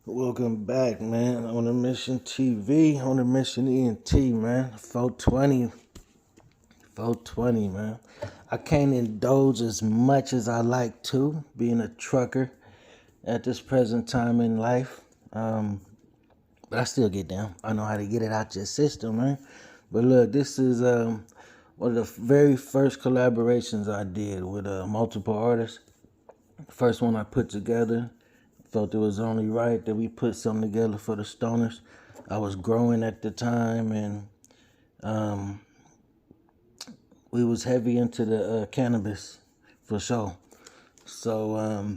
Welcome back, man. On a Mission TV, on a Mission ENT, man. 420, man. I can't indulge as much as I like to, being a trucker at this present time in life. But I still get down. I know how to get it out your system, man. But look, this is one of the very first collaborations I did with multiple artists. The first one I put together. Felt it was only right that we put something together for the stoners. I was growing at the time, and we was heavy into the cannabis for sure. So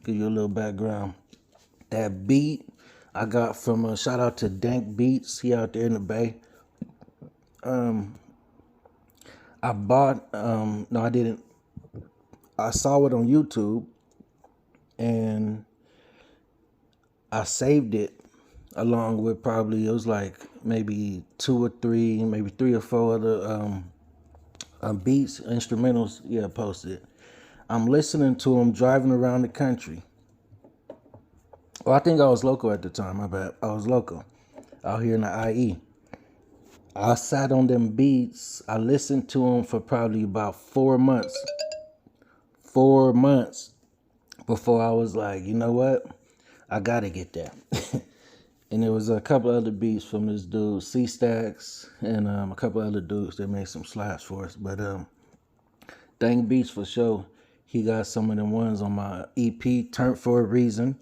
give you a little background. That beat I got from shout out to Dank Beats. He out there in the Bay. I bought no, I didn't. I saw it on YouTube. And I saved it along with probably, it was like maybe two or three, maybe three or four other beats, instrumentals, posted. I'm listening to them driving around the country. Well, I think I was local at the time, my bad. I was local, out here in the IE. I sat on them beats. I listened to them for probably about 4 months. 4 months. Before I was like, you know what? I gotta get that. And there was a couple other beats from this dude, C-Stacks, and a couple other dudes that made some slaps for us. But Dank Beats for sure. He got some of them ones on my EP, Turned for a Reason.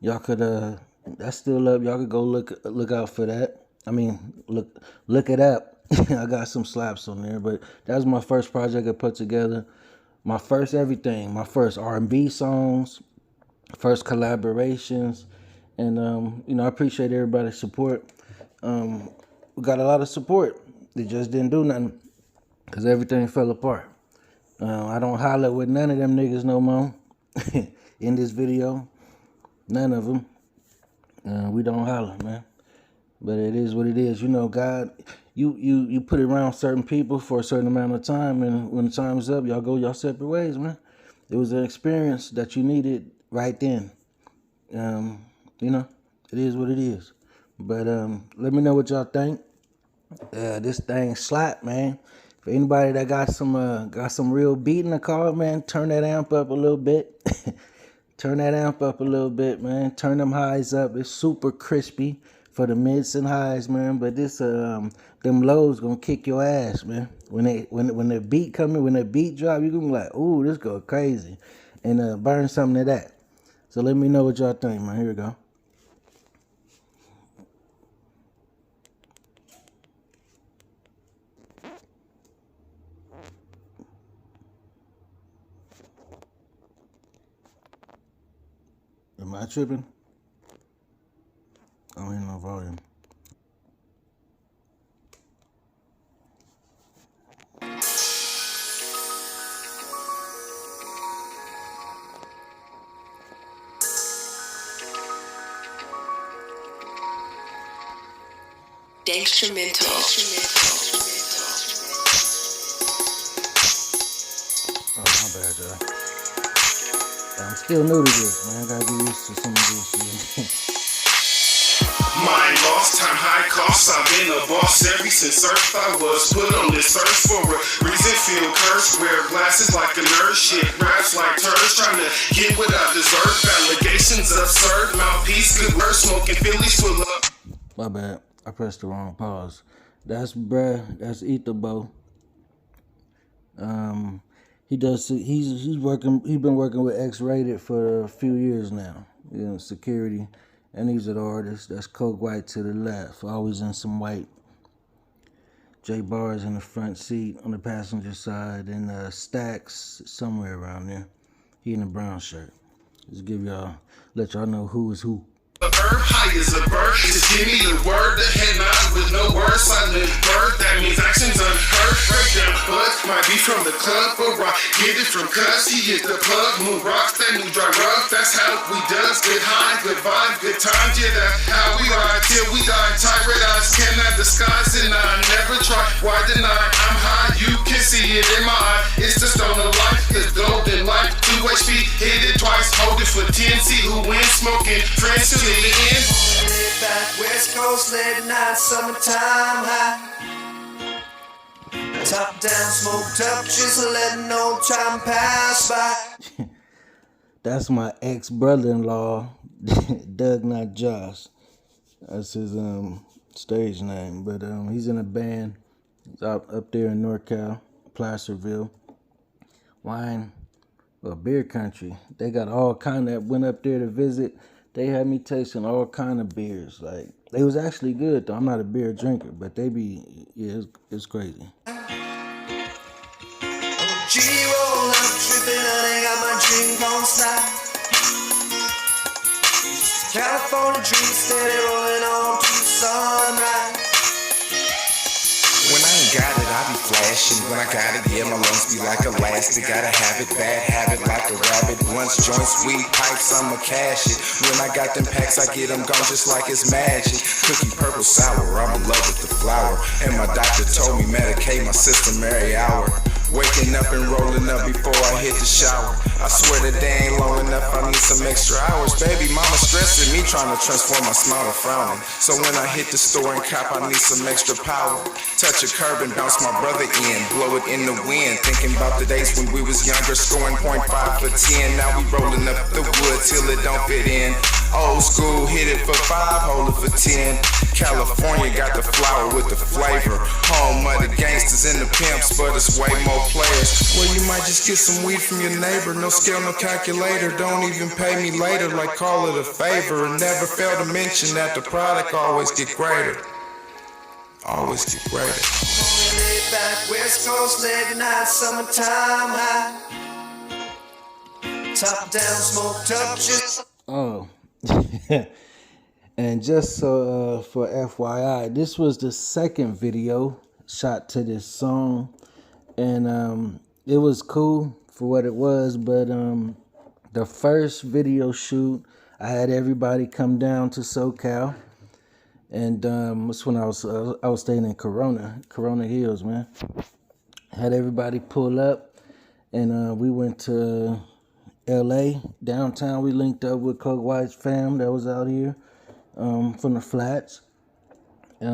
Y'all could that's still up. Y'all could go look out for that. I mean, look it up. I got some slaps on there, but that was my first project I put together. My first everything, my first R&B songs, first collaborations, and I appreciate everybody's support. We got a lot of support. They just didn't do nothing because everything fell apart. I don't holler with none of them niggas no more in this video. None of them. We don't holler, man. But it is what it is. You know, God, you put it around certain people for a certain amount of time, and when the time is up, y'all go y'all separate ways, man. It was an experience that you needed right then. It is what it is. But let me know what y'all think. This thing slap, man. For anybody that got some real beat in the car, man, turn that amp up a little bit. Turn that amp up a little bit, man. Turn them highs up. It's super crispy for the mids and highs, man. But this them lows gonna kick your ass, man. When the beat coming, when the beat drop, you gonna be like, ooh, this go crazy. And burn something of that. So let me know what y'all think, man. Here we go. Am I tripping? I don't hear no volume. Instrumental. Oh, my bad, y'all. I'm still new to this, man. I gotta get used to some of this shit. Mind lost, time high cost. I've been a boss ever since Earth. I was put on this earth for a reason. Feel cursed, wear glasses like a nerd. Shit, raps like turds, trying to get what I deserve. Allegations absurd, mouthpiece good word, smoking Phillies full of. My bad. I pressed the wrong pause. That's Etha. He's been working with X-Rated for a few years now. Security. And he's an artist. That's Coke White to the left. Always in some white. J Bars in the front seat on the passenger side. And Stacks somewhere around there. He in a brown shirt. Just let y'all know who is who. High as a bird, just give me the word. The head nod with no words, silent bird. That means actions unheard. Breakdown, but might be from the club, but rock. Get it from Cuz, he hit the plug. Move rocks, that new dry rub. That's how we does. Good high, good vibe, good times. Yeah, that's how we ride till we die. Tired eyes cannot disguise it. I never try. Why deny? I'm high, you can see it in my eye. It's the stone of life, the golden life. 2 HP, hit it twice, hold it for 10. See who wins. smoking friends till the end. Laid back West Coast, late night, summertime high. Top down, smoked up, just letting old time pass by. That's my ex-brother-in-law, Doug, not Josh. That's his stage name. But he's in a band up there in NorCal, Placerville. Wine, beer country. They got all kind of, went up there to visit. They had me tasting all kind of beers. Like, they was actually good though. I'm not a beer drinker, but they be, yeah, it's crazy. G-roll, I'm tripping, honey, got my drink on style. California dream steady rolling on to sunrise. When I ain't got it, I be flashing. When I got it, yeah, my lungs be like elastic. Gotta have it, bad habit, like a rabbit. Blunts, joints, weed, pipes, I'ma cash it. When I got them packs, I get them gone just like it's magic. Cookie purple sour, I'm in love with the flower. And my doctor told me medicate my system every hour. Waking up and rolling up before I hit the shower. I swear that day ain't long enough, I need some extra hours. Baby mama stressing me, trying to transform my smile to frowning. So when I hit the store and cop, I need some extra power. Touch a curb and bounce my brother in, blow it in the wind. Thinking about the days when we was younger, scoring .5 for 10. Now we rolling up the wood till it don't fit in. Old school, hit it for 5, hold it for 10. California got the flower with the flavor. Home of the gangsters and the pimps, but it's way more players. Well, you might just get some weed from your neighbor. No scale, no calculator. Don't even pay me later, like call it a favor. And never fail to mention that the product always get greater. Always get greater. Laid back West Coast, late night, summertime high. Top down, smoked up, just. Oh. And just so for FYI, this was the second video shot to this song, and it was cool for what it was. But the first video shoot, I had everybody come down to SoCal, and that's when I was staying in Corona Hills, man. Had everybody pull up, and we went to LA downtown. We linked up with Coke White's fam that was out here. From the flats. We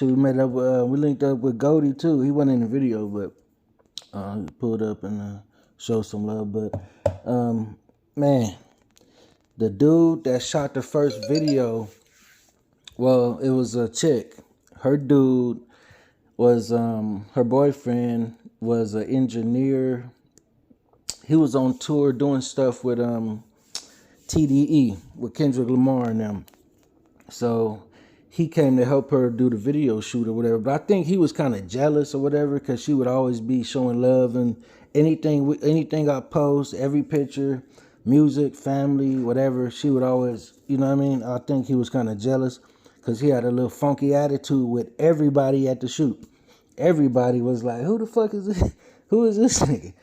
linked up with Goldie too. He wasn't in the video, but he pulled up and showed some love. But man, the dude that shot the first video, well, it was a chick. Her dude was her boyfriend was an engineer. He was on tour doing stuff with TDE with Kendrick Lamar and them. So he came to help her do the video shoot or whatever. But I think he was kind of jealous or whatever, because she would always be showing love, and anything I post, every picture, music, family, whatever, she would always, you know what I mean? I think he was kind of jealous because he had a little funky attitude with everybody at the shoot. Everybody was like, who the fuck is this? Who is this nigga?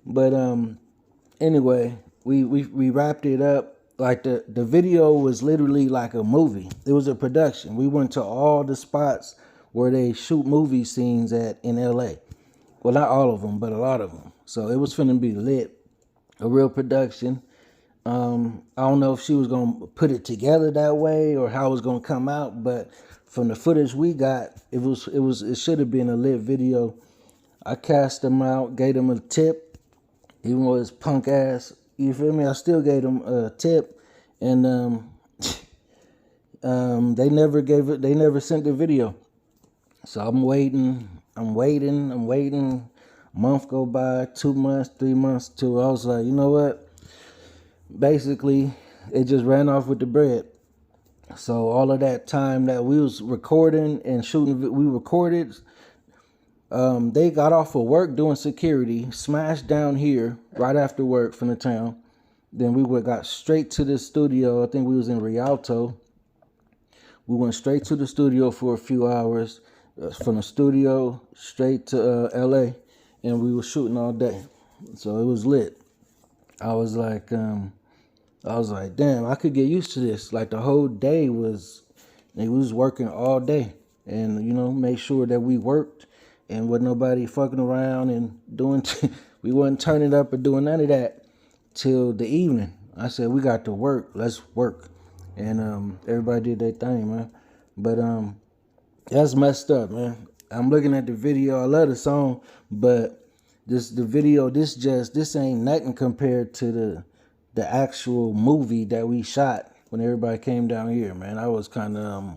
But anyway, we wrapped it up. Like the video was literally like a movie. It was a production. We went to all the spots where they shoot movie scenes at in LA. Well, not all of them, but a lot of them. So it was finna be lit. A real production. I don't know if she was gonna put it together that way or how it was gonna come out, but from the footage we got, it should have been a lit video. I cast them out, gave them a tip, even though it's punk ass. You feel me? I still gave them a tip, and they never gave it. They never sent the video. So I'm waiting. A month go by, 2 months, 3 months, till I was like, you know what? Basically, it just ran off with the bread. So all of that time that we was recording and shooting, we recorded. They got off of work doing security, smashed down here right after work from the town. Then we got straight to the studio. I think we was in Rialto. We went straight to the studio for a few hours. From the studio straight to LA, and we were shooting all day. So it was lit. I was like, damn, I could get used to this. Like the whole day we was working all day, and make sure that we worked. And with nobody fucking around and doing, we wasn't turning up or doing none of that till the evening. I said, we got to work. Let's work. And everybody did their thing, man. But that's messed up, man. I'm looking at the video. I love the song, but the video, this ain't nothing compared to the actual movie that we shot when everybody came down here, man. I was kind of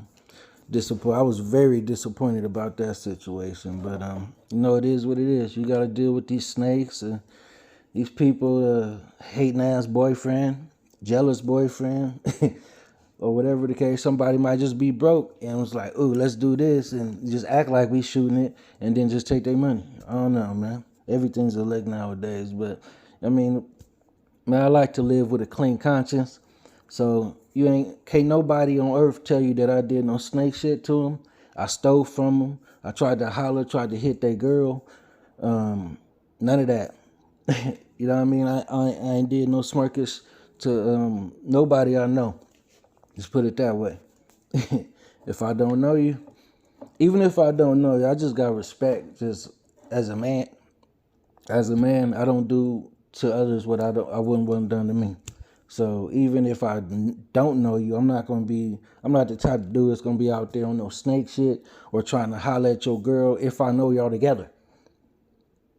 disappointed. I was very disappointed about that situation, but it is what it is. You got to deal with these snakes and these people, hating ass boyfriend, jealous boyfriend, or whatever the case. Somebody might just be broke and was like, "Ooh, let's do this," and just act like we shooting it, and then just take their money. I don't know, man. Everything's a lick nowadays, but I mean, man, I like to live with a clean conscience. So can't nobody on earth tell you that I did no snake shit to them. I stole from them. I tried to holler, tried to hit that girl. None of that. You know what I mean? I ain't did no smirkish to nobody I know. Just put it that way. If I don't know you, even if I don't know you, I just got respect. Just as a man, I don't do to others what I wouldn't want done to me. So even if I don't know you, I'm not the type of dude that's gonna be out there on no snake shit or trying to holler at your girl if I know y'all together.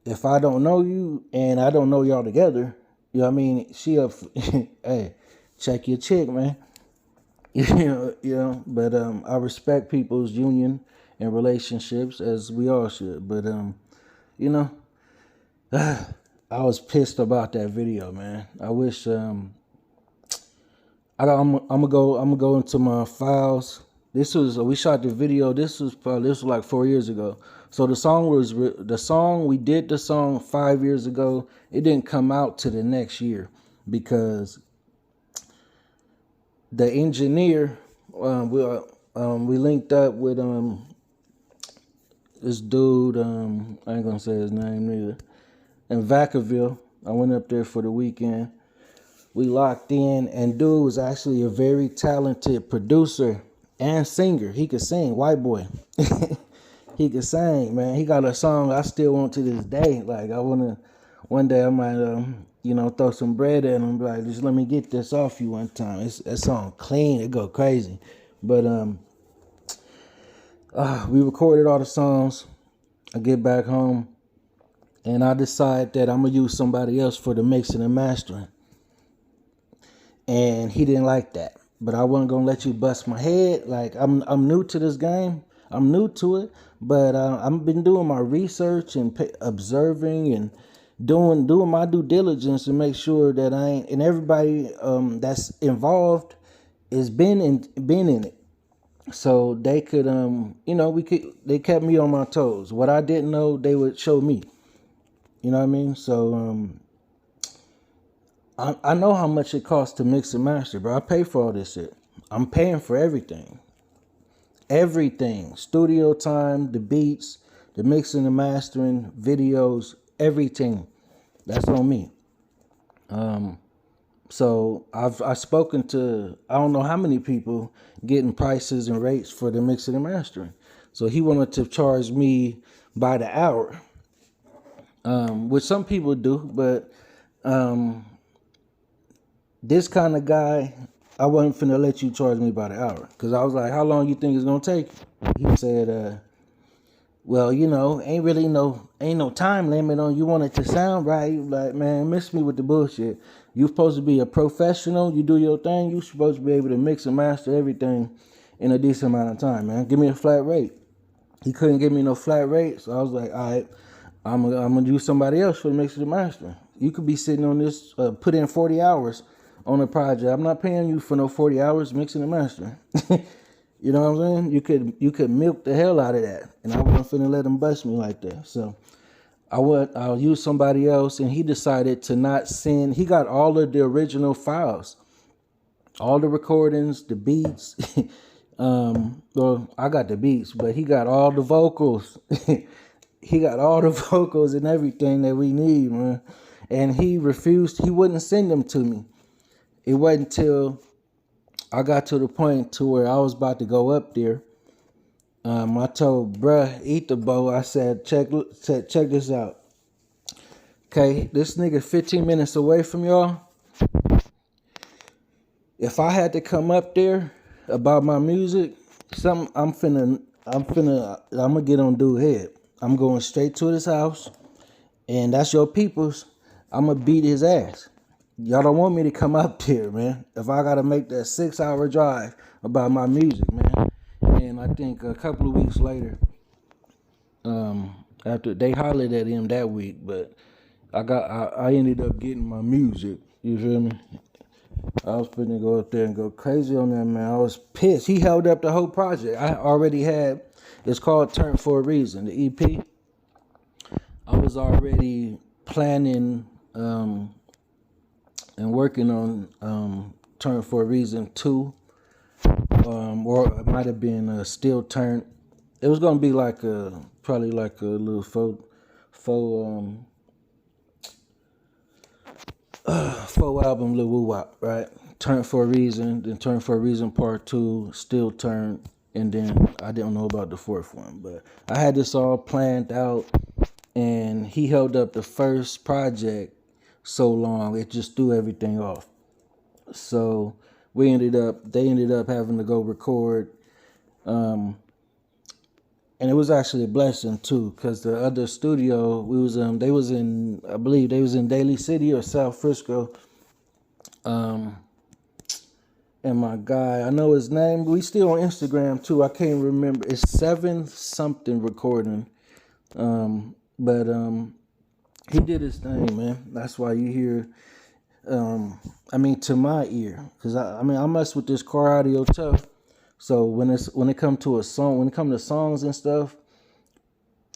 If I don't know you and I don't know y'all together, you know what I mean? She up, hey, check your chick, man. But I respect people's union and relationships as we all should. But I was pissed about that video, man. I wish I'm gonna go into my files. We shot the video. This was like 4 years ago. So the song we did the song 5 years ago. It didn't come out to the next year because the engineer, we linked up with this dude. I ain't gonna say his name neither. In Vacaville, I went up there for the weekend. We locked in, and dude was actually a very talented producer and singer. He could sing, white boy. He could sing, man. He got a song I still want to this day. Like one day I might, throw some bread at him and be like, just let me get this off you one time. That song clean, it go crazy. But we recorded all the songs. I get back home, and I decide that I'm gonna use somebody else for the mixing and mastering. And he didn't like that. But I wasn't gonna let you bust my head. Like I'm new to this game. I'm new to it. But I've been doing my research and observing and doing my due diligence to make sure that and everybody that's involved is been in it. So they could they kept me on my toes. What I didn't know, they would show me. You know what I mean? So I know how much it costs to mix and master, bro. I pay for all this shit. I'm paying for everything. Everything. Studio time, the beats, the mixing and mastering, videos, everything. That's on me. So I've spoken to I don't know how many people getting prices and rates for the mixing and mastering. So he wanted to charge me by the hour. Which some people do, but this kind of guy, I wasn't finna let you charge me by the hour. Because I was like, how long you think it's going to take? He said, well, ain't no time limit on you want it to sound right. You like, man, miss me with the bullshit. You supposed to be a professional. You do your thing. You supposed to be able to mix and master everything in a decent amount of time, man. Give me a flat rate. He couldn't give me no flat rate. So I was like, all right, I'm going to use somebody else for the mixing and mastering. You could be sitting on this, put in 40 hours on a project. I'm not paying you for no 40 hours mixing and mastering. You know what I'm saying? You could milk the hell out of that. And I wasn't finna let him bust me like that. So I'll use somebody else, and he decided to not send. He got all of the original files, all the recordings, the beats. Well, I got the beats, but he got all the vocals. He got all the vocals and everything that we need, man. And he refused. He wouldn't send them to me. It wasn't until I got to the point to where I was about to go up there. I told Etha, I said, check this out. Okay, this nigga 15 minutes away from y'all. if I had to come up there about my music, I'm gonna get on dude head. I'm going straight to his house, and that's your people's. I'm gonna beat his ass. Y'all don't want me to come up there, man. If I gotta make that 6-hour drive about my music, man. And I think a couple of weeks later, after they hollered at him that week, but I ended up getting my music. You feel me? I was finna go up there and go crazy on that, man. I was pissed. He held up the whole project. I already had. It's called Turn for a Reason, the EP. I was already planning and working on Turn for a Reason 2, or it might have been Still Turn. It was gonna be like probably like a little faux album, Lil Woo Wop, right? Turn for a Reason, then Turn for a Reason Part 2, Still Turn, and then I didn't know about the fourth one, but I had this all planned out, and he held up the first project so long, it just threw everything off. So they ended up having to go record, and it was actually a blessing too, because the other studio I believe they was in Daly City or South Frisco. And my guy, I know his name. We still on Instagram too. I can't remember. It's 7 something recording. But he did his thing, man. That's why you hear. To my ear, because I mess with this car audio tough. So when it come to a song, when it come to songs and stuff,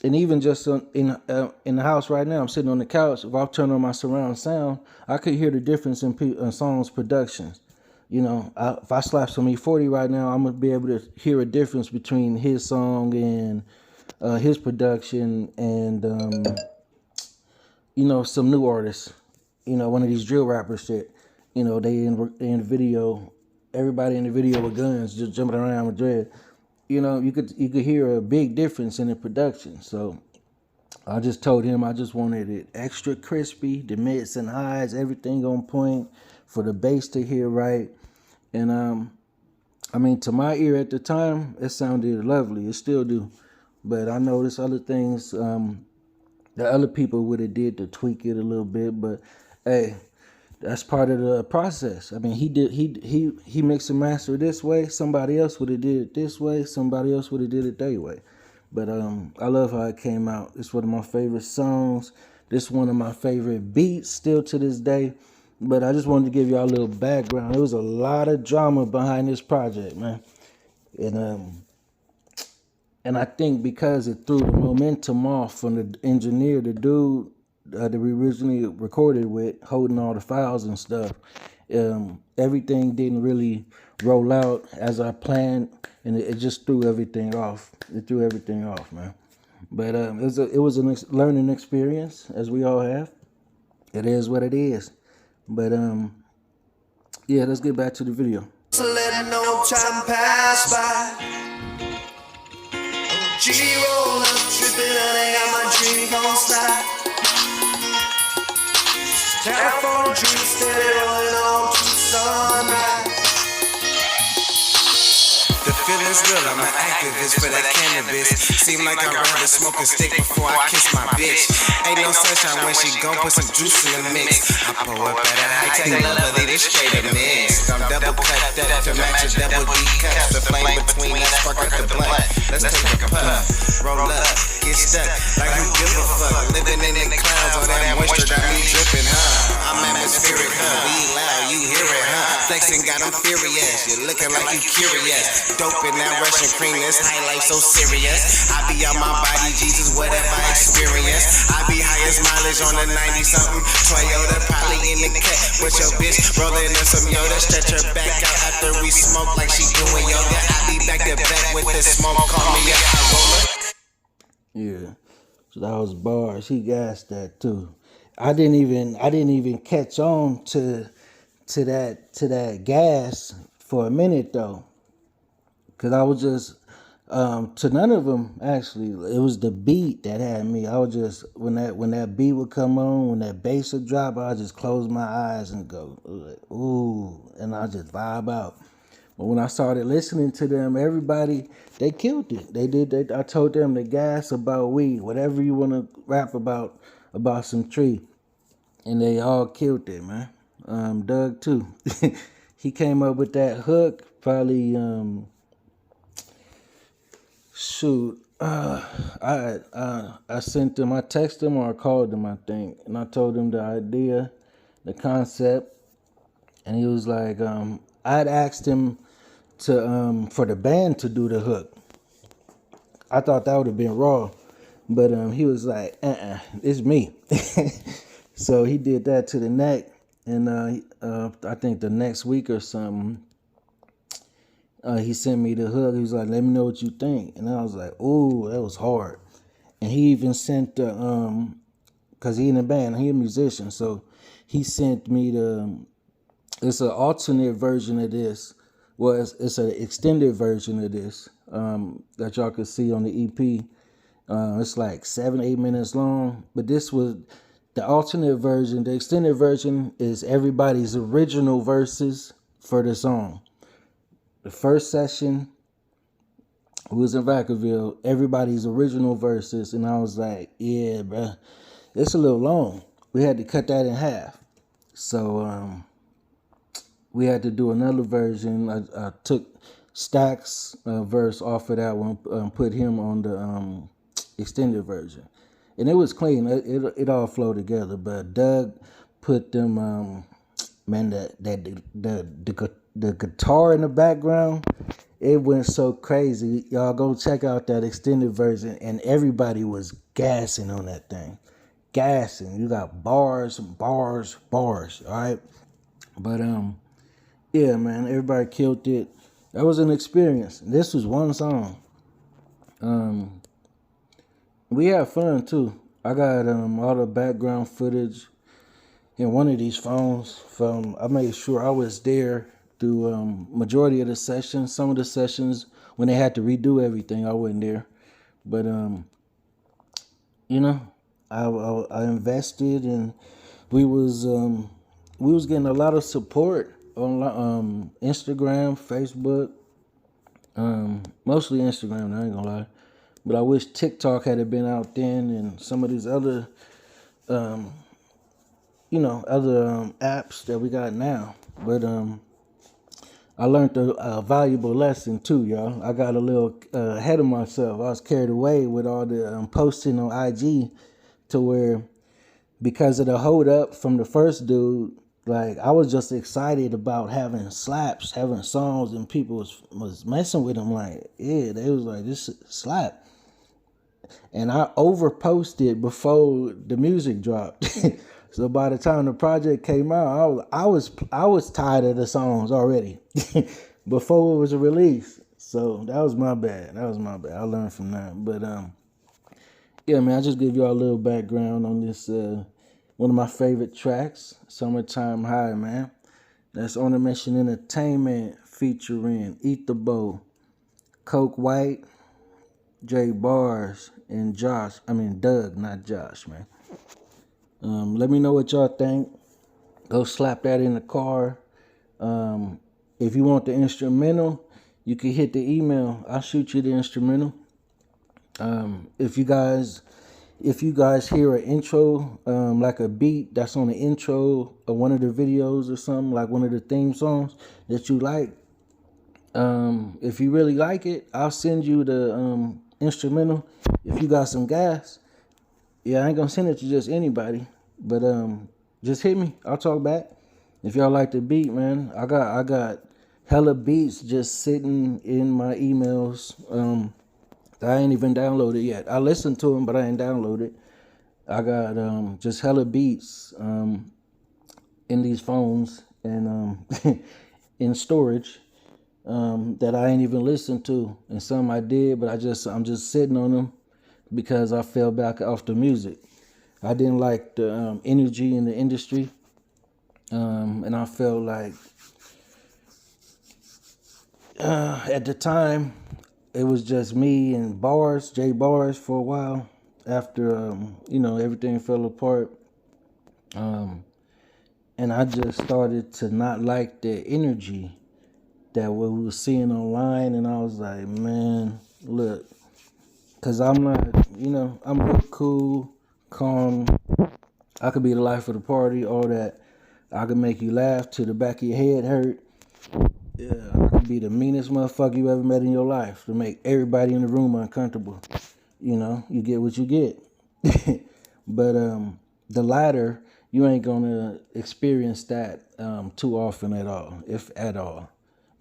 and even just in the house right now, I'm sitting on the couch. If I turn on my surround sound, I could hear the difference in songs productions. You know, if I slap some E40 right now, I'm gonna be able to hear a difference between his song and his production, and some new artists. One of these drill rappers shit. They in the video. Everybody in the video with guns just jumping around with dread. You could hear a big difference in the production. So I just told him I just wanted it extra crispy, the mids and highs, everything on point for the bass to hear right. And to my ear at the time, it sounded lovely. It still do. But I noticed other things that other people would have did to tweak it a little bit. But hey, that's part of the process. He mixed and mastered this way. Somebody else would have did it this way. Somebody else would have did it their way. But I love how it came out. It's one of my favorite songs. This one of my favorite beats still to this day. But I just wanted to give y'all a little background. There was a lot of drama behind this project, man. And I think because it threw the momentum off from the engineer, the dude that we originally recorded with, holding all the files and stuff, everything didn't really roll out as I planned, and it just threw everything off. It threw everything off, man. But it was a learning experience, as we all have. It is what it is. But let's get back to the video. So let no time pass by. G-roll up, tripping, and I got my drink on slide. Telephone dream steady rolling on to sunrise. The feeling's real, I'm an activist for that cannabis. Seem like I'd rather smoke a stick before I kiss my bitch. Ain't no sunshine when she gon' put some juice in the mix. I pull up at a high-tech level, lead it straight to mix. I'm double cut up to match a double D cups. The flame between us, spark up the blunt. Let's take a puff, roll up, get stuck like who give a fuck. Living in the clouds, all that moisture got me dripping, huh? I'm atmospheric, huh? We loud, you hear it, huh? Flexing got them furious, you looking like you curious. Dope in that Russian cream, this high life so serious. I be on my body, Jesus, whatever I experience. I be highest mileage on the 90-something Toyota, probably in the cut with your bitch rolling in some Yoda. Stretch her back out after we smoke like she doing yoga. I be back to back with the smoke, call me a high roller. Yeah, so that was bars. He gassed that too. I didn't even catch on to that gas for a minute though, cause I was just To none of them actually. It was the beat that had me. I would just when that beat would come on, when that bass would drop, I would just close my eyes and go, ooh, and I just vibe out. But when I started listening to them, everybody they killed it. They did. I told them to gas about weed, whatever you want to rap about some tree, and they all killed it, man. Doug too. He came up with that hook. Probably shoot. I sent them. I texted them or I called them. I think, and I told him the idea, the concept, and he was like, I'd asked him to for the band to do the hook. I thought that would have been raw, but he was like, it's me. So he did that to the neck, and I think the next week or something, he sent me the hook. He was like, let me know what you think, and I was like, ooh, that was hard. And he even sent the cause he in the band, he a musician, so he sent me it's an alternate version of this. Well, it's an extended version of this that y'all could see on the EP. It's like 7-8 minutes long, but this was the alternate version. The extended version is everybody's original verses for the song. The first session was in Vacaville, everybody's original verses, and I was like, yeah, bruh, it's a little long. We had to cut that in half. So we had to do another version. I took Stack's verse off of that one, put him on the extended version, and it was clean. It all flowed together. But Doug put them, man, the guitar in the background, it went so crazy. Y'all go check out that extended version, and everybody was gassing on that thing, gassing. You got bars, bars, bars. All right, but yeah, man, everybody killed it. That was an experience. This was one song. We had fun too. I got all the background footage in one of these phones. I made sure I was there through majority of the sessions. Some of the sessions when they had to redo everything, I wasn't there. But you know, I invested, and we was getting a lot of support on Instagram, Facebook, mostly Instagram. I ain't gonna lie, but I wish TikTok had been out then, and some of these other, other apps that we got now. But I learned a valuable lesson too, y'all. I got a little ahead of myself. I was carried away with all the posting on IG, to where because of the hold up from the first dude, like I was just excited about having slaps, having songs, and people was messing with them. Like, yeah, they was like, this slap. And I overposted before the music dropped. So by the time the project came out, I was tired of the songs already before it was released. So that was my bad. I learned from that. But yeah, man, I just give y'all a little background on this. One of my favorite tracks, "Summertime High," man. That's on the Mission Entertainment featuring Etha, Coke White, Jay Bars, and Doug, not Josh, man. Let me know what y'all think. Go slap that in the car. If you want the instrumental, you can hit the email. I'll shoot you the instrumental. If you guys hear an intro, like a beat that's on the intro of one of the videos or something, like one of the theme songs that you like, if you really like it, I'll send you the instrumental. If you got some gas, yeah, I ain't gonna send it to just anybody, but just hit me. I'll talk back. If y'all like the beat, man, I got hella beats just sitting in my emails. I ain't even downloaded yet. I listened to them, but I ain't downloaded. I got just hella beats in these phones and in storage that I ain't even listened to, and some I did, but I'm just sitting on them because I fell back off the music. I didn't like the energy in the industry, and I felt like at the time it was just me and Bars, Jay Bars, for a while after everything fell apart. And I just started to not like the energy that we were seeing online, and I was like, man, look, cause I'm not, I'm real cool, calm. I could be the life of the party, all that. I could make you laugh till the back of your head hurt. Yeah, I could be the meanest motherfucker you ever met in your life to make everybody in the room uncomfortable. You get what you get. But the latter, you ain't gonna experience that too often at all, if at all.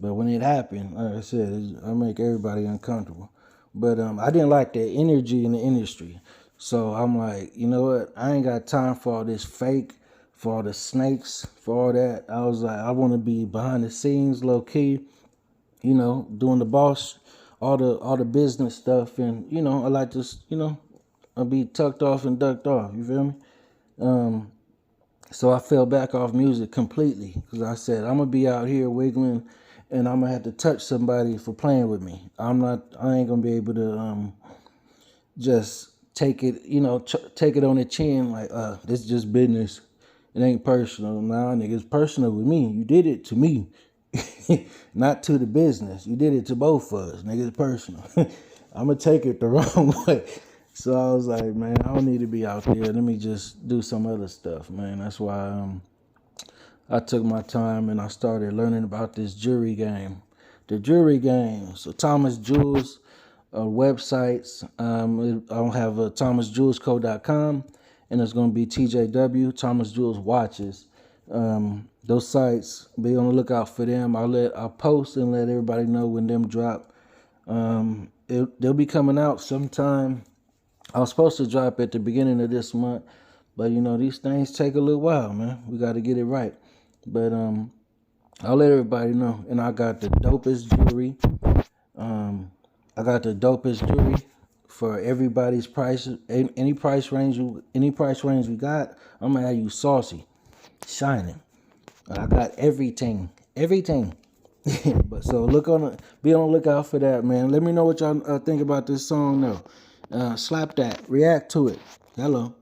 But when it happened, like I said, I make everybody uncomfortable. But I didn't like the energy in the industry. So I'm like, you know what? I ain't got time for all this fake, for all the snakes, for all that. I was like, I want to be behind the scenes, low key, doing the boss, all the business stuff, and I like to, I'll be tucked off and ducked off. You feel me? So I fell back off music completely because I said I'm gonna be out here wiggling, and I'm gonna have to touch somebody for playing with me. I ain't gonna be able to just take it, take it on the chin like, this is just business. It ain't personal. Nah, nigga, it's personal with me. You did it to me, not to the business. You did it to both of us, nigga. It's personal. I'm gonna take it the wrong way. So I was like, man, I don't need to be out there. Let me just do some other stuff, man. That's why I took my time and I started learning about this jury game. The jury game. So Thomas Jules websites. I'll have thomasjulesco.com, and it's going to be TJW, Thomas Jules Watches. Those sites, be on the lookout for them. I'll post and let everybody know when them drop. They'll be coming out sometime. I was supposed to drop at the beginning of this month, but these things take a little while, man. We got to get it right. But I'll let everybody know. And I got the dopest jewelry. For everybody's price. Any price range we got, I'm gonna have you saucy, shining. I got everything. But so be on the lookout for that, man. Let me know what y'all think about this song, though. Slap that, react to it. Hello.